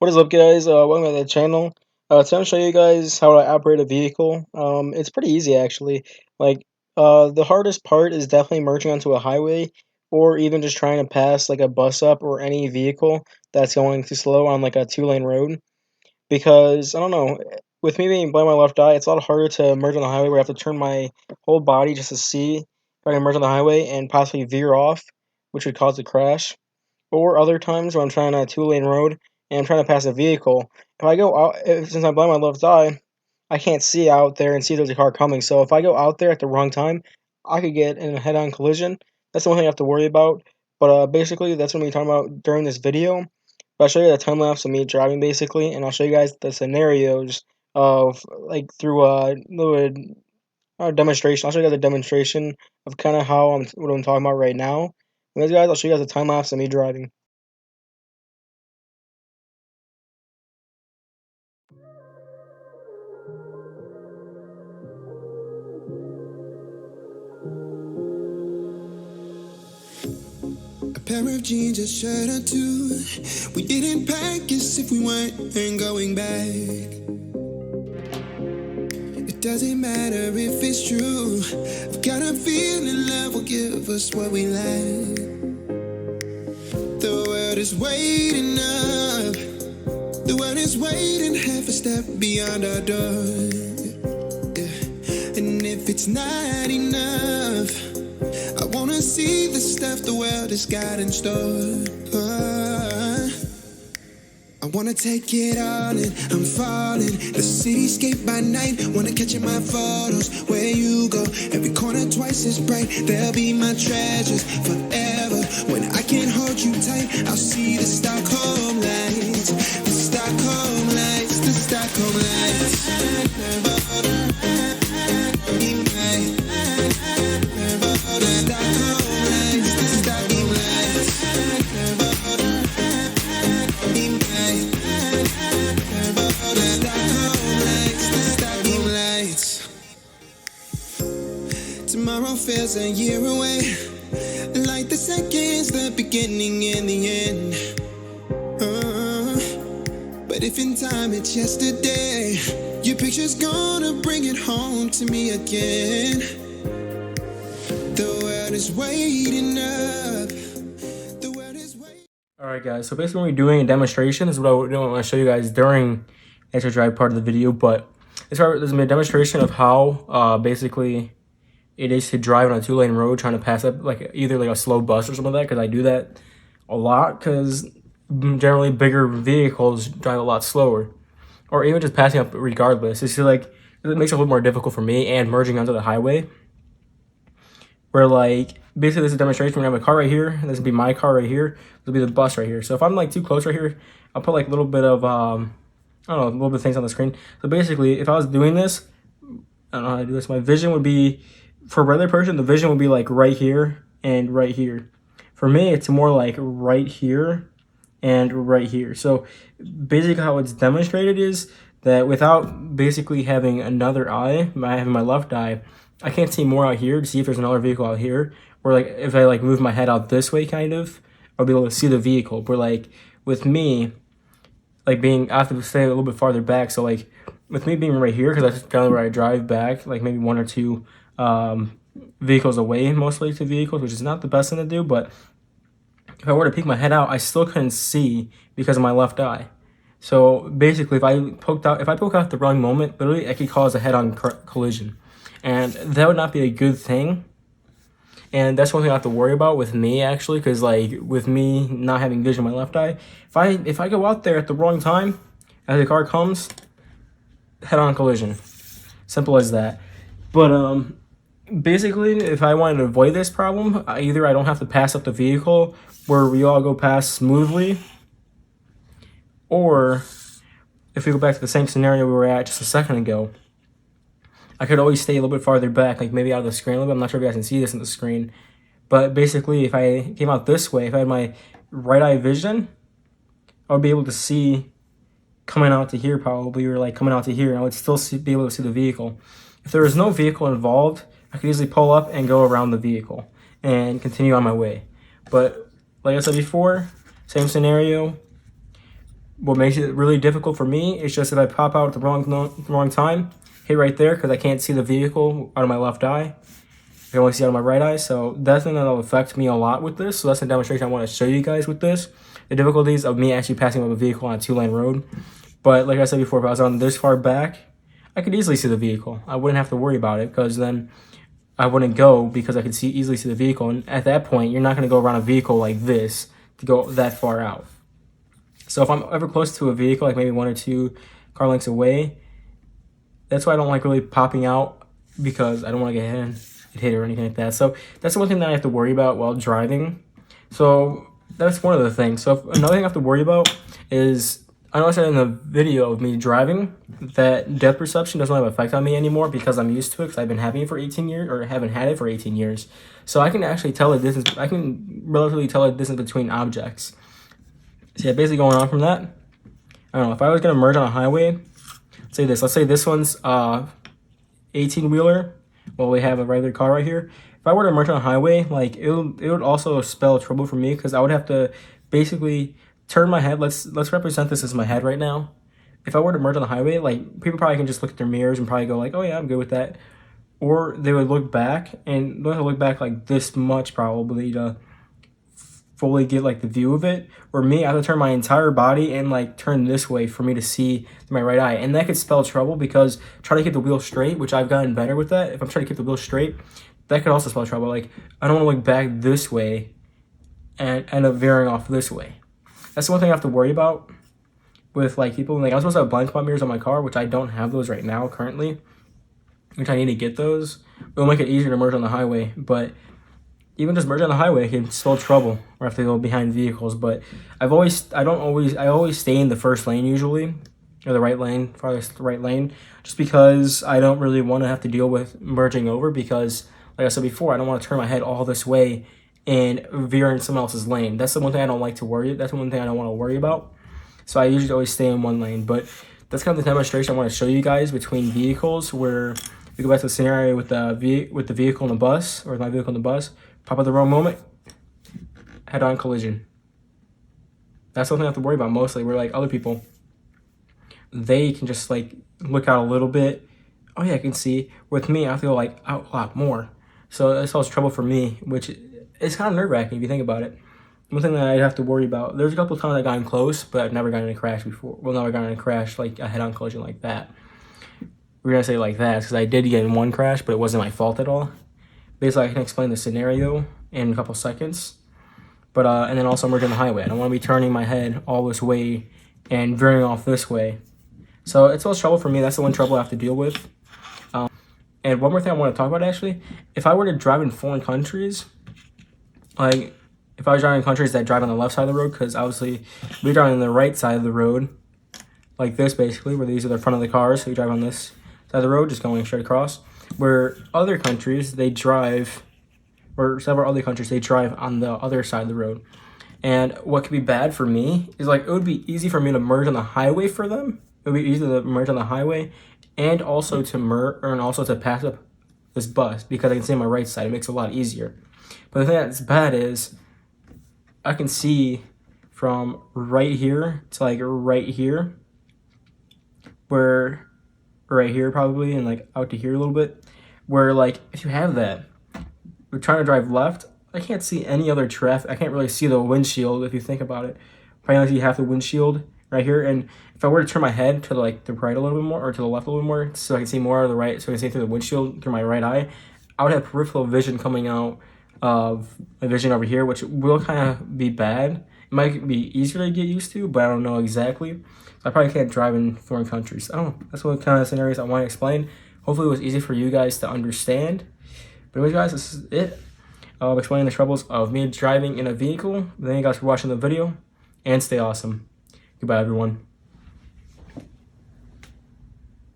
What is up, guys? Welcome to the channel. Today I'm gonna show you guys how to operate a vehicle. It's pretty easy actually. The hardest part is definitely merging onto a highway, or even just trying to pass like a bus up or any vehicle that's going too slow on like a two-lane road. Because I don't know, with me being blind in my left eye, it's a lot harder to merge on the highway where I have to turn my whole body just to see if I can merge on the highway and possibly veer off, which would cause a crash. Or other times when I'm trying on a two-lane road and I'm trying to pass a vehicle, if I go out, since I'm blind in my left eye, I can't see out there and see if there's a car coming. So if I go out there at the wrong time, I could get in a head-on collision. That's the one thing I have to worry about. But basically, that's what we're talking about during this video. But I'll show you the time lapse of me driving basically, and I'll show you guys the scenarios of like through little demonstration. I'll show you guys a demonstration of kind of how what I'm talking about right now. And guys, I'll show you guys a time lapse of me driving. A pair of jeans, a shirt or two. We didn't pack as if we weren't going back. It doesn't matter if it's true. I've got a feeling love will give us what we lack. The world is waiting up. The world is waiting half a step beyond our door. Yeah. And if it's not enough, I wanna see the stuff the world has got in store. I wanna take it all in, I'm falling. The cityscape by night, wanna catch in my photos. Where you go, every corner twice as bright. They'll be my treasures forever. When I can't hold you tight, I'll see the Stockholm lights. The Stockholm lights, the Stockholm lights. Tomorrow feels a year away, like the seconds, the beginning and the end. But if in time it's yesterday, your picture's gonna bring it home to me again. The world is waiting up. The world is waiting. Alright guys, so basically we're doing a demonstration. This is what I want to show you guys during the extra drive part of the video, but there's going to be a demonstration of how basically it is to drive on a two-lane road trying to pass up like either like a slow bus or something like that, because I do that a lot because generally bigger vehicles drive a lot slower, or even just passing up regardless. It's just like it makes it a little more difficult for me, and merging onto the highway where like basically this is a demonstration. We're gonna have a car right here, and this will be my car right here, this will be the bus right here. So if I'm like too close right here, I'll put like a little bit of I don't know, a little bit of things on the screen. So basically if I was doing this, I don't know how to do this, my vision would be, for a regular person, the vision would be like right here and right here. For me, it's more like right here and right here. So basically how it's demonstrated is that without basically having another eye, having my left eye, I can't see more out here to see if there's another vehicle out here. Or like if I like move my head out this way kind of, I'll be able to see the vehicle. But like with me, like being, I have to stay a little bit farther back. So like with me being right here, because that's kind of where I drive back, like maybe one or two vehicles away mostly to vehicles, which is not the best thing to do, but if I were to peek my head out, I still couldn't see because of my left eye. So basically if I poke out at the wrong moment, literally it could cause a head-on collision, and that would not be a good thing. And that's one thing I have to worry about with me actually, because like with me not having vision in my left eye, if I go out there at the wrong time as the car comes, head-on collision, simple as that. But basically, if I wanted to avoid this problem, either I don't have to pass up the vehicle where we all go past smoothly, or if we go back to the same scenario we were at just a second ago, I could always stay a little bit farther back, like maybe out of the screen a little bit. I'm not sure if you guys can see this in the screen, but basically if I came out this way, if I had my right eye vision, I would be able to see coming out to here probably, or like coming out to here, and I would still be able to see the vehicle. If there was no vehicle involved, I could easily pull up and go around the vehicle and continue on my way. But like I said before, same scenario. what makes it really difficult for me is just if I pop out at the wrong time, hit right there because I can't see the vehicle out of my left eye. I can only see out of my right eye, so that's something that'll affect me a lot with this. So that's a demonstration I want to show you guys with this. The difficulties of me actually passing up a vehicle on a 2-lane road. But like I said before, if I was on this far back, I could easily see the vehicle. I wouldn't have to worry about it because then I wouldn't go because I could easily see the vehicle. And at that point, you're not going to go around a vehicle like this to go that far out. So if I'm ever close to a vehicle, like maybe 1 or 2 car lengths away, that's why I don't like really popping out, because I don't want to get hit or anything like that. So that's the one thing that I have to worry about while driving. So that's one of the things. So another thing I have to worry about is, I know I said in the video of me driving that depth perception doesn't have an effect on me anymore because I'm used to it, because I've been having it for 18 years, or haven't had it for 18 years. So I can actually tell the distance. I can relatively tell the distance between objects. So yeah, basically going on from that, I don't know, if I was going to merge on a highway, let's say this one's 18-wheeler, well, we have a regular car right here. If I were to merge on a highway, like it would also spell trouble for me, because I would have to basically turn my head. Let's represent this as my head right now. If I were to merge on the highway, like people probably can just look at their mirrors and probably go like, oh yeah, I'm good with that. Or they would look back, and they'll look back like this much probably to fully get like the view of it. Or me, I have to turn my entire body and like turn this way for me to see my right eye, and that could spell trouble, because trying to keep the wheel straight, which I've gotten better with that, if I'm trying to keep the wheel straight, that could also spell trouble. Like I don't want to look back this way and end up veering off this way. That's the one thing I have to worry about with like people. Like I'm supposed to have blind spot mirrors on my car, which I don't have those right now currently, which I need to get those. It'll make it easier to merge on the highway, but even just merge on the highway can spell trouble, or have to go behind vehicles. But I always stay in the first lane usually, or the right lane, farthest right lane, just because I don't really want to have to deal with merging over, because like I said before, I don't want to turn my head all this way and veer in someone else's lane. That's the one thing I don't like to worry. That's the one thing I don't want to worry about. So I usually always stay in one lane. But that's kind of the demonstration I want to show you guys between vehicles, where we go back to the scenario with the vehicle in the bus, or my vehicle in the bus, pop at the wrong moment, head-on collision. That's something I have to worry about mostly, where like other people, they can just like look out a little bit. Oh yeah, I can see. With me, I have to go like out a lot more. So that's always trouble for me, which is kind of nerve-wracking if you think about it. One thing that I'd have to worry about, there's a couple of times I've gotten close, but I've never gotten in a crash before. Well, never gotten in a crash, like a head-on collision like that. We're going to say like that, because I did get in one crash, but it wasn't my fault at all. Basically, I can explain the scenario in a couple seconds. But, and then also merging the highway. I don't want to be turning my head all this way and veering off this way. So it's always trouble for me. That's the one trouble I have to deal with. And one more thing I want to talk about, actually. If I were to drive in foreign countries, like if I was driving in countries that drive on the left side of the road, because obviously we drive on the right side of the road, like this basically, where these are the front of the cars, so you drive on this side of the road, just going straight across. Where other countries, they drive, or several other countries, they drive on the other side of the road. And what could be bad for me is, like, it would be easy for me to merge on the highway for them. It would be easy to merge on the highway, and also to pass up this bus, because I can see on my right side. It makes it a lot easier. But the thing that's bad is I can see from right here to like right here, where right here probably, and like out to here a little bit, where like if you have that, we're trying to drive left, I can't see any other traffic. I can't really see the windshield if you think about it. Probably only see half the windshield right here. And if I were to turn my head to like the right a little bit more, or to the left a little bit more, so I can see more of the right, so I can see through the windshield through my right eye, I would have peripheral vision coming out of my vision over here, which will kind of be bad. It might be easier to get used to, but I don't know exactly. So I probably can't drive in foreign countries. I don't know. That's what kind of scenarios I want to explain. Hopefully it was easy for you guys to understand. But anyways, guys, this is it. I'll explain the troubles of me driving in a vehicle. Thank you guys for watching the video, and stay awesome. Goodbye, everyone.